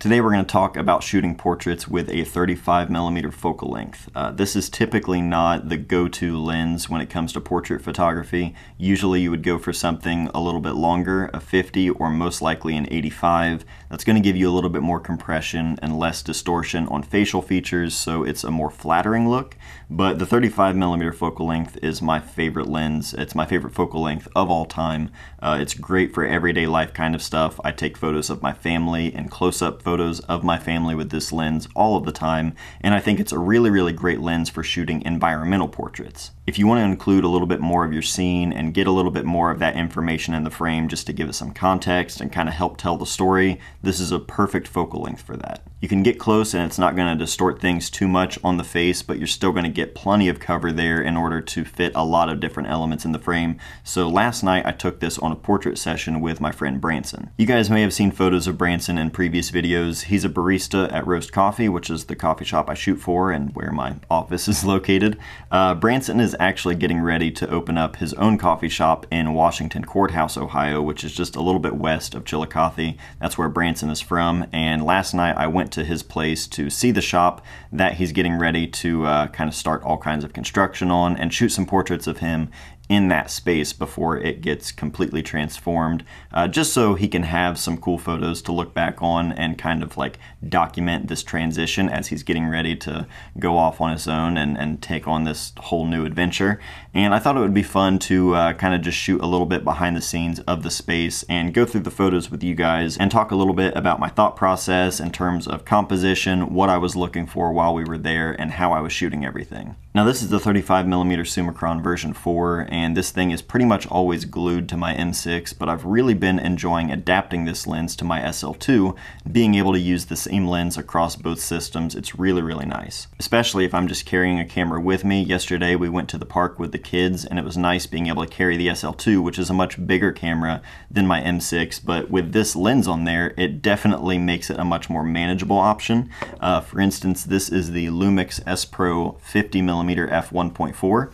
Today we're going to talk about shooting portraits with a 35mm focal length. This is typically not the go-to lens when it comes to portrait photography. Usually you would go for something a little bit longer, a 50 or most likely an 85. That's going to give you a little bit more compression and less distortion on facial features, so it's a more flattering look. But the 35mm focal length is my favorite lens. It's my favorite focal length of all time. It's great for everyday life kind of stuff. I take photos of my family and close-up photos of my family with this lens all of the time, and I think it's a really great lens for shooting environmental portraits. If you want to include a little bit more of your scene and get a little bit more of that information in the frame just to give it some context and kind of help tell the story, this is a perfect focal length for that. You can get close and it's not going to distort things too much on the face, but you're still going to get plenty of cover there in order to fit a lot of different elements in the frame. So last night I took this on a portrait session with my friend Branson. You guys may have seen photos of Branson in previous videos. He's a barista at Roast Coffee, which is the coffee shop I shoot for and where my office is located. Branson is actually getting ready to open up his own coffee shop in Washington Courthouse, Ohio, which is just a little bit west of Chillicothe. That's where Branson is from, and last night I went to his place to see the shop that he's getting ready to kind of start all kinds of construction on and shoot some portraits of him in that space before it gets completely transformed, just so he can have some cool photos to look back on and kind of like document this transition as he's getting ready to go off on his own and take on this whole new adventure. And I thought it would be fun to kind of just shoot a little bit behind the scenes of the space and go through the photos with you guys and talk a little bit about my thought process in terms of composition, what I was looking for while we were there, and how I was shooting everything. Now this is the 35mm Summicron version 4, and this thing is pretty much always glued to my M6, but I've really been enjoying adapting this lens to my SL2, being able to use the same lens across both systems. It's really nice, especially if I'm just carrying a camera with me. Yesterday we went to the park with the kids, and it was nice being able to carry the SL2, which is a much bigger camera than my M6, but with this lens on there, it definitely makes it a much more manageable option. For instance, this is the Lumix S Pro 50mm f1.4.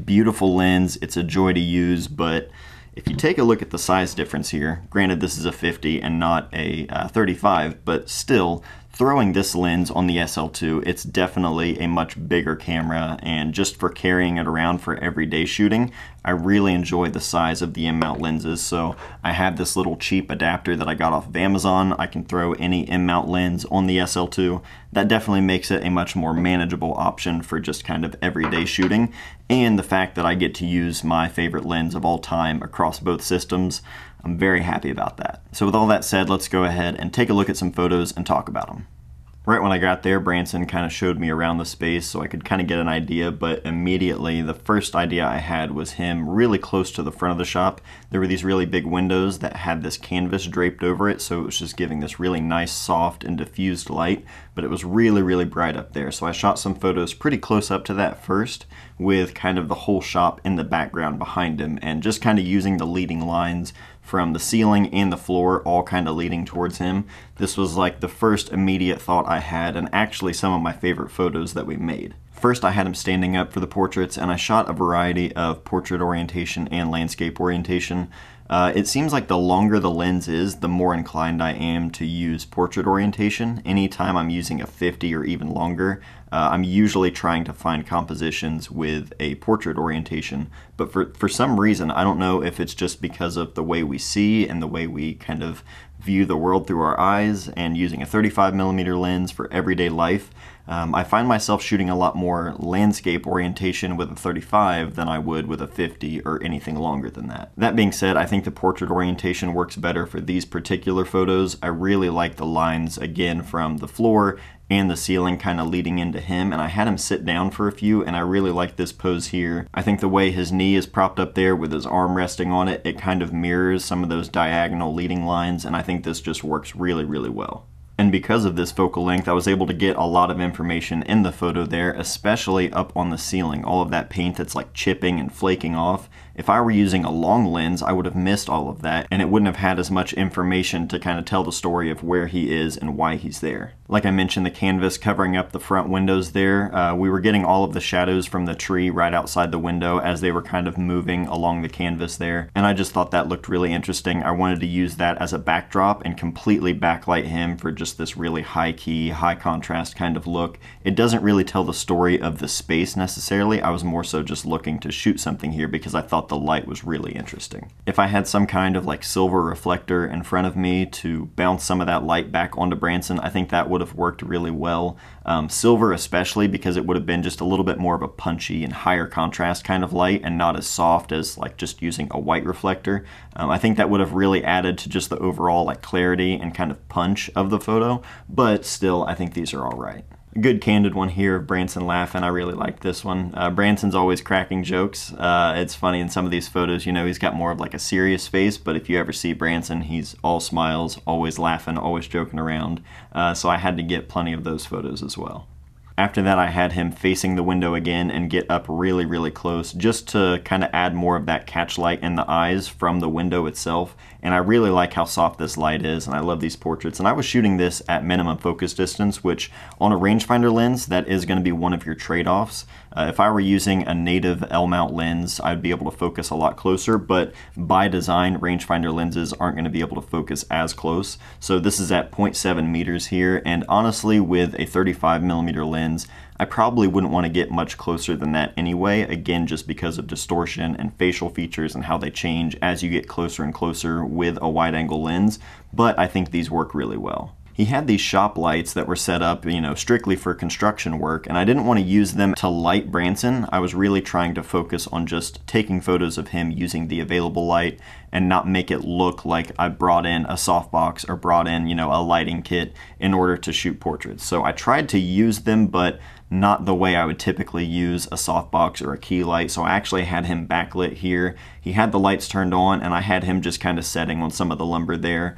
Beautiful lens, it's a joy to use, but if you take a look at the size difference here, granted this is a 50 and not a 35, but still, throwing this lens on the SL2, it's definitely a much bigger camera, and just for carrying it around for everyday shooting, I really enjoy the size of the M-mount lenses. So I have this little cheap adapter that I got off of Amazon. I can throw any M-mount lens on the SL2. That definitely makes it a much more manageable option for just kind of everyday shooting, and the fact that I get to use my favorite lens of all time across both systems, I'm very happy about that. So with all that said, let's go ahead and take a look at some photos and talk about them. Right when I got there, Branson kind of showed me around the space so I could kind of get an idea, but immediately the first idea I had was him really close to the front of the shop. There were these really big windows that had this canvas draped over it, so it was just giving this really nice, soft, and diffused light, but it was really bright up there. So I shot some photos pretty close up to that first, with kind of the whole shop in the background behind him, and just kind of using the leading lines from the ceiling and the floor all kind of leading towards him. This was like the first immediate thought I had, and actually some of my favorite photos that we made. First I had him standing up for the portraits, and I shot a variety of portrait orientation and landscape orientation. It seems like the longer the lens is, the more inclined I am to use portrait orientation. Anytime I'm using a 50 or even longer, I'm usually trying to find compositions with a portrait orientation, but for some reason, I don't know if it's just because of the way we see and the way we kind of view the world through our eyes, and using a 35mm lens for everyday life, I find myself shooting a lot more landscape orientation with a 35 than I would with a 50 or anything longer than that. That being said, I think the portrait orientation works better for these particular photos. I really like the lines, again, from the floor and the ceiling kind of leading into him, and I had him sit down for a few, and I really like this pose here. I think the way his knee is propped up there with his arm resting on it, it kind of mirrors some of those diagonal leading lines, and I think this just works really well. And because of this focal length, I was able to get a lot of information in the photo there, especially up on the ceiling. All of that paint that's like chipping and flaking off If I were using a long lens, I would have missed all of that, and it wouldn't have had as much information to kind of tell the story of where he is and why he's there. Like I mentioned, the canvas covering up the front windows there, we were getting all of the shadows from the tree right outside the window as they were kind of moving along the canvas there, and I just thought that looked really interesting. I wanted to use that as a backdrop and completely backlight him for just this really high-key, high-contrast kind of look. It doesn't really tell the story of the space necessarily. I was more so just looking to shoot something here because I thought the light was really interesting. If I had some kind of like silver reflector in front of me to bounce some of that light back onto Branson, I think that would have worked really well. Silver especially, because it would have been just a little bit more of a punchy and higher contrast kind of light and not as soft as like just using a white reflector. I think that would have really added to just the overall like clarity and kind of punch of the photo, but still I think these are all right. A good candid one here of Branson laughing. I really like this one. Branson's always cracking jokes. It's funny in some of these photos, you know, he's got more of like a serious face, but if you ever see Branson, he's all smiles, always laughing, always joking around. So I had to get plenty of those photos as well. After that, I had him facing the window again and get up really, really close just to kind of add more of that catch light in the eyes from the window itself. And I really like how soft this light is, and I love these portraits. And I was shooting this at minimum focus distance, which on a rangefinder lens, that is going to be one of your trade-offs. If I were using a native L-mount lens, I'd be able to focus a lot closer, but by design, rangefinder lenses aren't going to be able to focus as close. So this is at 0.7 meters here, and honestly, with a 35mm lens, I probably wouldn't want to get much closer than that anyway, again just because of distortion and facial features and how they change as you get closer and closer with a wide-angle lens, but I think these work really well. He had these shop lights that were set up, you know, strictly for construction work, and I didn't want to use them to light Branson. I was really trying to focus on just taking photos of him using the available light and not make it look like I brought in a softbox or brought in, you know, a lighting kit in order to shoot portraits. So I tried to use them, but not the way I would typically use a softbox or a key light. So I actually had him backlit here. He had the lights turned on, and I had him just kind of setting on some of the lumber there,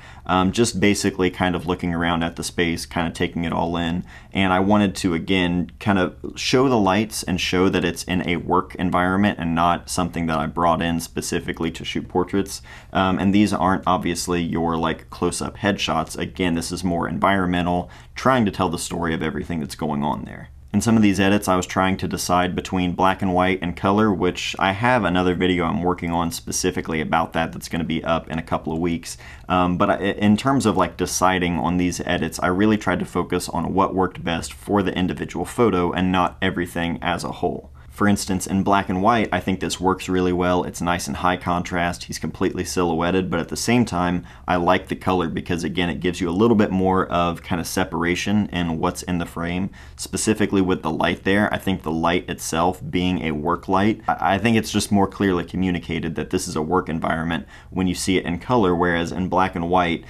just basically kind of looking around at the space, kind of taking it all in. And I wanted to, again, kind of show the lights and show that it's in a work environment and not something that I brought in specifically to shoot portraits. And these aren't obviously your like close-up headshots. Again, this is more environmental, trying to tell the story of everything that's going on there. In some of these edits, I was trying to decide between black and white and color, which I have another video I'm working on specifically about that that's going to be up in a couple of weeks. But in terms of like deciding on these edits, I really tried to focus on what worked best for the individual photo and not everything as a whole. For instance, in black and white, I think this works really well. It's nice and high contrast. He's completely silhouetted, but at the same time, I like the color because, again, it gives you a little bit more of kind of separation in what's in the frame. Specifically with the light there, I think the light itself being a work light, I think it's just more clearly communicated that this is a work environment when you see it in color, whereas in black and white,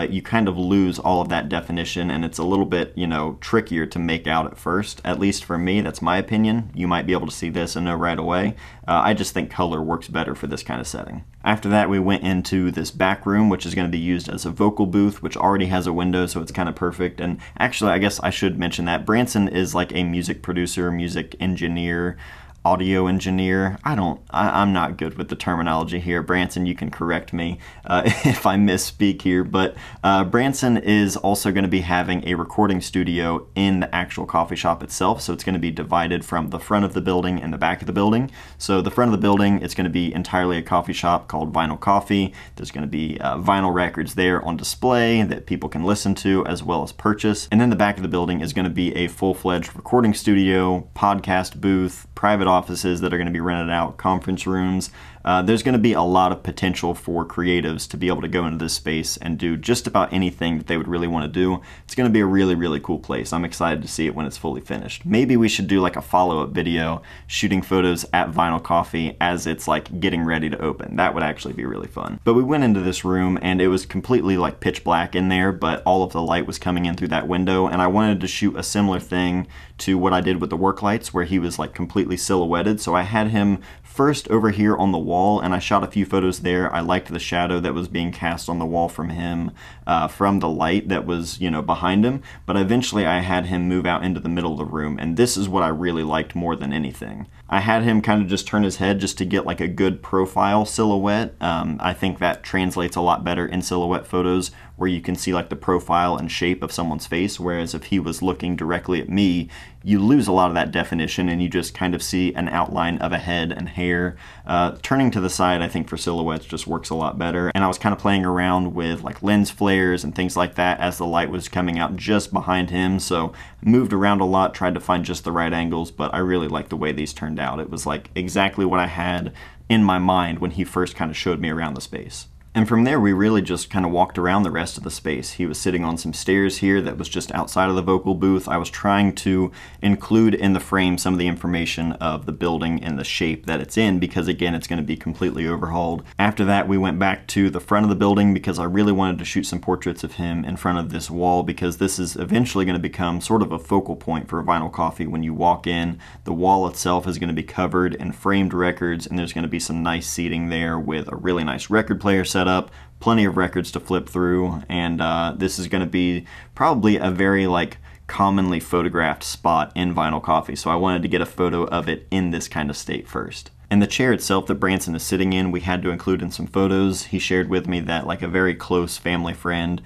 you kind of lose all of that definition, and it's a little bit, you know, trickier to make out at first. At least for me, that's my opinion. You might be able to see this and know right away. I just think color works better for this kind of setting. After that, we went into this back room, which is going to be used as a vocal booth, which already has a window, so it's kind of perfect. And actually, I guess I should mention that Branson is like a music producer, music engineer, audio engineer. I'm not good with the terminology here. Branson, you can correct me if I misspeak here, but Branson is also going to be having a recording studio in the actual coffee shop itself, so it's going to be divided from the front of the building and the back of the building. So the front of the building, it's going to be entirely a coffee shop called Vinyl Coffee. There's going to be vinyl records there on display that people can listen to as well as purchase. And then the back of the building is going to be a full-fledged recording studio, podcast booth, private offices that are going to be rented out, conference rooms. There's going to be a lot of potential for creatives to be able to go into this space and do just about anything that they would really want to do. It's going to be a really, really cool place. I'm excited to see it when it's fully finished. Maybe we should do like a follow-up video shooting photos at Vinyl Coffee as it's like getting ready to open. That would actually be really fun. But we went into this room and it was completely like pitch black in there, but all of the light was coming in through that window, and I wanted to shoot a similar thing to what I did with the work lights, where he was like completely silhouetted silhouetted, so I had him first over here on the wall, and I shot a few photos there. I liked the shadow that was being cast on the wall from him, from the light that was, you know, behind him, but eventually I had him move out into the middle of the room, and this is what I really liked more than anything. I had him kind of just turn his head just to get like a good profile silhouette. I think that translates a lot better in silhouette photos where you can see like the profile and shape of someone's face, whereas if he was looking directly at me, you lose a lot of that definition and you just kind of see an outline of a head and hair. Turning to the side, I think for silhouettes just works a lot better, and I was kind of playing around with like lens flares and things like that as the light was coming out just behind him, so I moved around a lot, tried to find just the right angles, but I really liked the way these turned out. It was like exactly what I had in my mind when he first kind of showed me around the space. And from there, we really just kind of walked around the rest of the space. He was sitting on some stairs here that was just outside of the vocal booth. I was trying to include in the frame some of the information of the building and the shape that it's in, because again, it's going to be completely overhauled. After that, we went back to the front of the building because I really wanted to shoot some portraits of him in front of this wall, because this is eventually going to become sort of a focal point for Vinyl Coffee. When you walk in, the wall itself is going to be covered in framed records, and there's going to be some nice seating there with a really nice record player set up, plenty of records to flip through, and this is going to be probably a very like commonly photographed spot in Vinyl Coffee, so I wanted to get a photo of it in this kind of state first. And the chair itself that Branson is sitting in, we had to include in some photos. He shared with me that, like a very close family friend,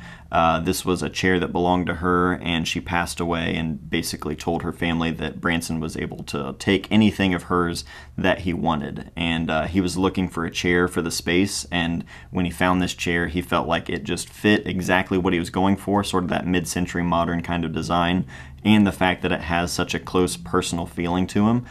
this was a chair that belonged to her, and she passed away and basically told her family that Branson was able to take anything of hers that he wanted. And he was looking for a chair for the space, and when he found this chair, he felt like it just fit exactly what he was going for, sort of that mid-century modern kind of design. And the fact that it has such a close personal feeling to him,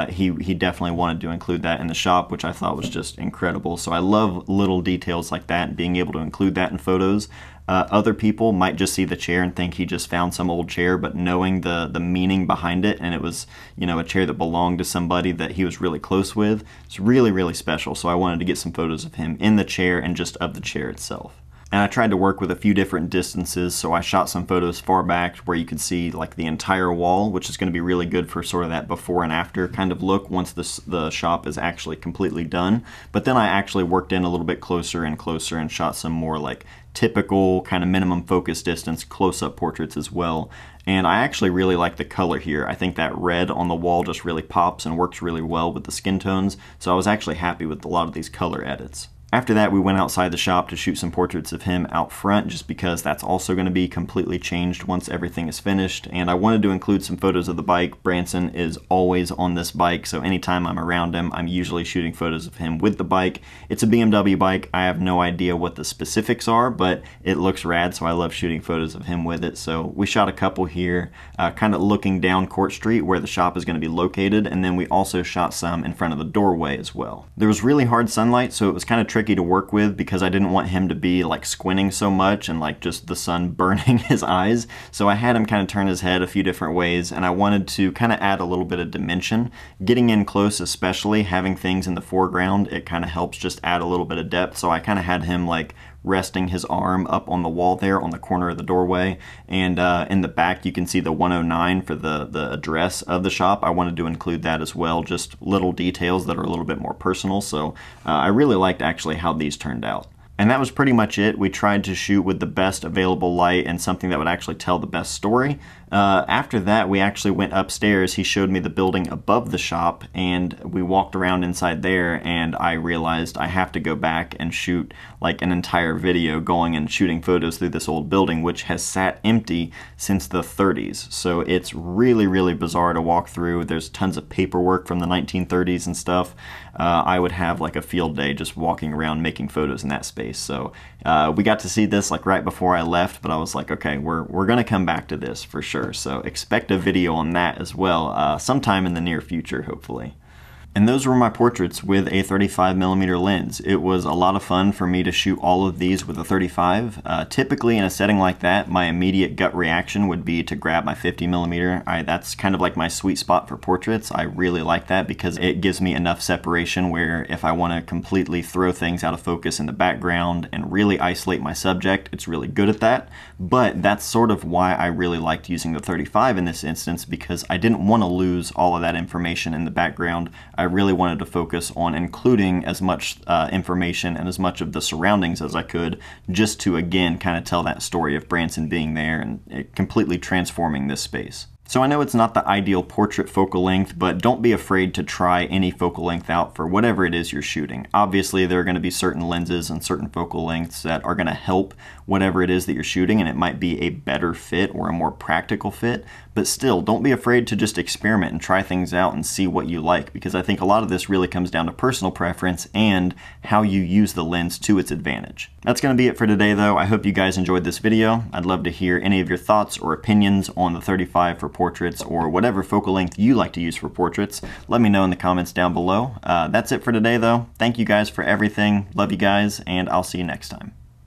he definitely wanted to include that in the shop, which I thought was just incredible. So I love little details like that and being able to include that in photos. Other people might just see the chair and think he just found some old chair, but knowing the meaning behind it, and it was, you know, a chair that belonged to somebody that he was really close with, it's really, really special. So I wanted to get some photos of him in the chair and just of the chair itself. And I tried to work with a few different distances, so I shot some photos far back where you could see like the entire wall, which is going to be really good for sort of that before and after kind of look once the shop is actually completely done. But then I actually worked in a little bit closer and closer and shot some more like typical kind of minimum focus distance close-up portraits as well. And I actually really like the color here. I think that red on the wall just really pops and works really well with the skin tones, so I was actually happy with a lot of these color edits. After that, we went outside the shop to shoot some portraits of him out front, just because that's also going to be completely changed once everything is finished. And I wanted to include some photos of the bike. Branson is always on this bike, so anytime I'm around him, I'm usually shooting photos of him with the bike. It's a BMW bike. I have no idea what the specifics are, but it looks rad, so I love shooting photos of him with it. So we shot a couple here, kind of looking down Court Street where the shop is going to be located, and then we also shot some in front of the doorway as well. There was really hard sunlight, so it was kind of tricky to work with because I didn't want him to be like squinting so much and like just the sun burning his eyes. So I had him kind of turn his head a few different ways, and I wanted to kind of add a little bit of dimension. Getting in close, especially having things in the foreground, it kind of helps just add a little bit of depth. So I kind of had him like resting his arm up on the wall there on the corner of the doorway, and in the back you can see the 109 for the address of the shop. I wanted to include that as well, just little details that are a little bit more personal. So I really liked actually how these turned out. And that was pretty much it. We tried to shoot with the best available light and something that would actually tell the best story. After that, we actually went upstairs. He showed me the building above the shop, and we walked around inside there, and I realized I have to go back and shoot like an entire video going and shooting photos through this old building, which has sat empty since the 30s. So it's really, really bizarre to walk through. There's tons of paperwork from the 1930s and stuff. I would have like a field day just walking around making photos in that space. So we got to see this like right before I left, but I was like, okay, we're gonna come back to this for sure. So expect a video on that as well, sometime in the near future, hopefully. And those were my portraits with a 35mm lens. It was a lot of fun for me to shoot all of these with a 35. Typically in a setting like that, my immediate gut reaction would be to grab my 50mm. That's kind of like my sweet spot for portraits. I really like that because it gives me enough separation where if I want to completely throw things out of focus in the background and really isolate my subject, it's really good at that. But that's sort of why I really liked using the 35 in this instance, because I didn't want to lose all of that information in the background. I really wanted to focus on including as much information and as much of the surroundings as I could, just to again kind of tell that story of Branson being there and completely transforming this space. So I know it's not the ideal portrait focal length, but don't be afraid to try any focal length out for whatever it is you're shooting. Obviously, there are going to be certain lenses and certain focal lengths that are going to help whatever it is that you're shooting, and it might be a better fit or a more practical fit, but still, don't be afraid to just experiment and try things out and see what you like, because I think a lot of this really comes down to personal preference and how you use the lens to its advantage. That's going to be it for today, though. I hope you guys enjoyed this video. I'd love to hear any of your thoughts or opinions on the 35 for portraits or whatever focal length you like to use for portraits. Let me know in the comments down below. That's it for today, though. Thank you guys for everything. Love you guys, and I'll see you next time.